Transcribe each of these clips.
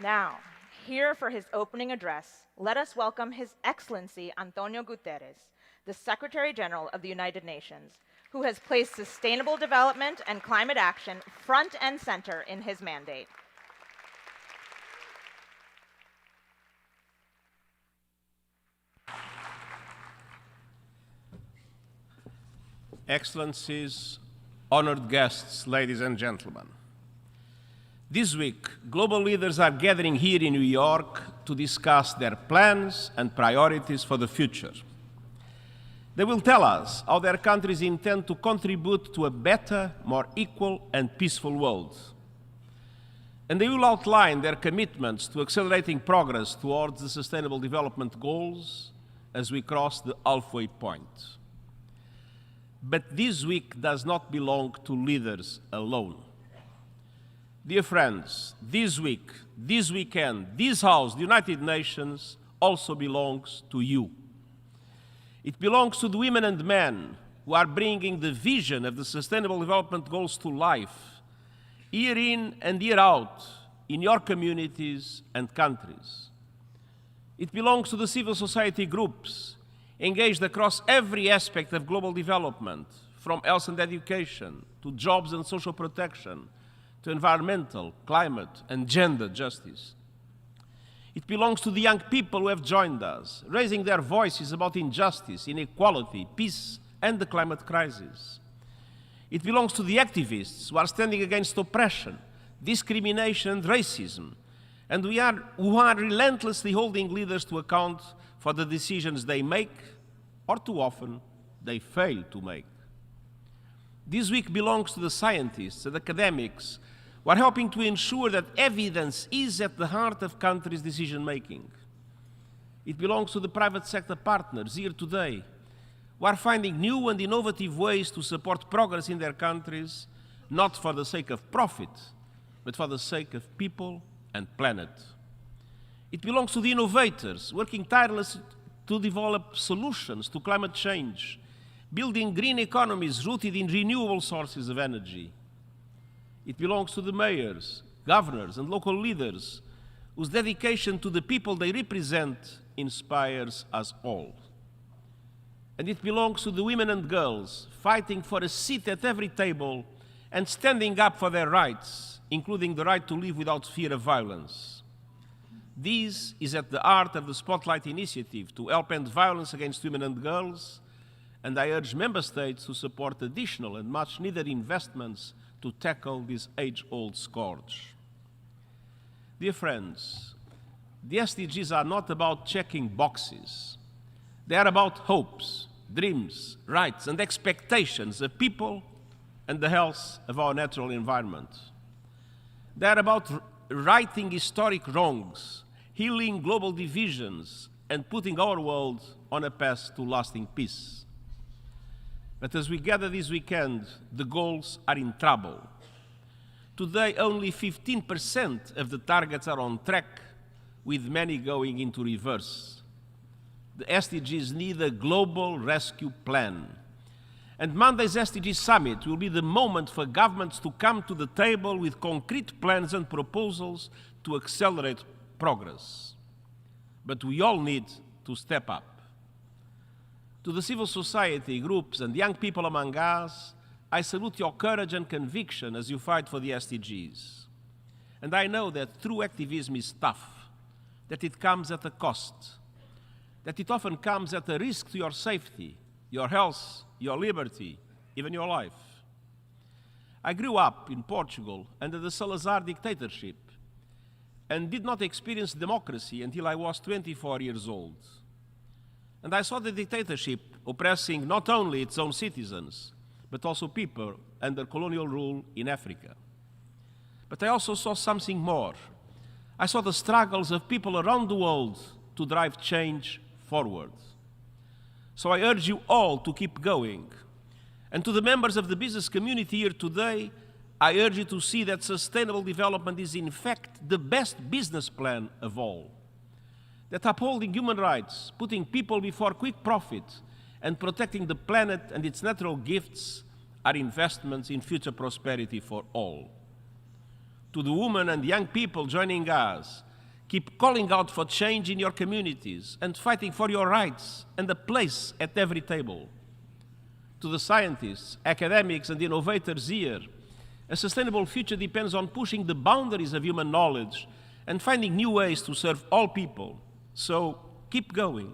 Now, here for his opening address, let us welcome His Excellency António Guterres, the Secretary General of the United Nations, who has placed sustainable development and climate action front and center in his mandate. Excellencies, honored guests, ladies and gentlemen. This week, global leaders are gathering here in New York to discuss their plans and priorities for the future. They will tell us how their countries intend to contribute to a better, more equal and peaceful world. And they will outline their commitments to accelerating progress towards the Sustainable Development Goals as we cross the halfway point. But this week does not belong to leaders alone. Dear friends, this week, this weekend, this House, the United Nations, also belongs to you. It belongs to the women and men who are bringing the vision of the Sustainable Development Goals to life, year in and year out, in your communities and countries. It belongs to the civil society groups engaged across every aspect of global development, from health and education, to jobs and social protection, to environmental, climate, and gender justice. It belongs to the young people who have joined us, raising their voices about injustice, inequality, peace, and the climate crisis. It belongs to the activists who are standing against oppression, discrimination, and racism, and who are relentlessly holding leaders to account for the decisions they make, or too often, they fail to make. This week belongs to the scientists and academics who are helping to ensure that evidence is at the heart of countries' decision-making. It belongs to the private sector partners here today who are finding new and innovative ways to support progress in their countries, not for the sake of profit, but for the sake of people and planet. It belongs to the innovators working tirelessly to develop solutions to climate change, building green economies rooted in renewable sources of energy. It belongs to the mayors, governors, and local leaders whose dedication to the people they represent inspires us all. And it belongs to the women and girls fighting for a seat at every table and standing up for their rights, including the right to live without fear of violence. This is at the heart of the Spotlight Initiative to help end violence against women and girls, and I urge member states to support additional and much-needed investments to tackle this age-old scourge. Dear friends, the SDGs are not about checking boxes. They are about hopes, dreams, rights, and expectations of people and the health of our natural environment. They are about righting historic wrongs, healing global divisions, and putting our world on a path to lasting peace. But as we gather this weekend, the goals are in trouble. Today, only 15% of the targets are on track, with many going into reverse. The SDGs need a global rescue plan. And Monday's SDG Summit will be the moment for governments to come to the table with concrete plans and proposals to accelerate progress. But we all need to step up. To the civil society groups and young people among us, I salute your courage and conviction as you fight for the SDGs. And I know that true activism is tough, that it comes at a cost, that it often comes at a risk to your safety, your health, your liberty, even your life. I grew up in Portugal under the Salazar dictatorship and did not experience democracy until I was 24 years old. And I saw the dictatorship oppressing not only its own citizens, but also people under colonial rule in Africa. But I also saw something more. I saw the struggles of people around the world to drive change forward. So I urge you all to keep going. And to the members of the business community here today, I urge you to see that sustainable development is in fact the best business plan of all. That upholding human rights, putting people before quick profit, and protecting the planet and its natural gifts are investments in future prosperity for all. to the women and young people joining us, keep calling out for change in your communities and fighting for your rights and a place at every table. To the scientists, academics, and innovators here, a sustainable future depends on pushing the boundaries of human knowledge and finding new ways to serve all people. So keep going.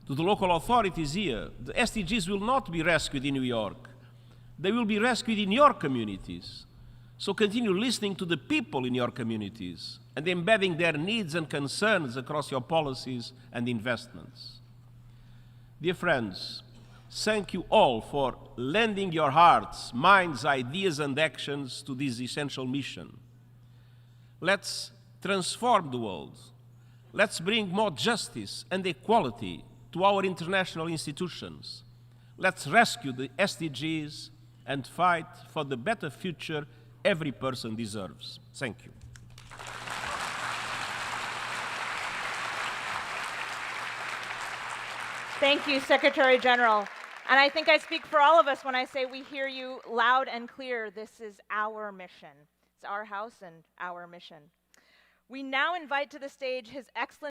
To the local authorities here, the SDGs will not be rescued in New York. They will be rescued in your communities. So continue listening to the people in your communities and embedding their needs and concerns across your policies and investments. Dear friends, thank you all for lending your hearts, minds, ideas, and actions to this essential mission. Let's transform the world. Let's bring more justice and equality to our international institutions. Let's rescue the SDGs and fight for the better future every person deserves. Thank you. Thank you, Secretary General. And I think I speak for all of us when I say we hear you loud and clear. This is our mission. It's our house and our mission. We now invite to the stage His Excellency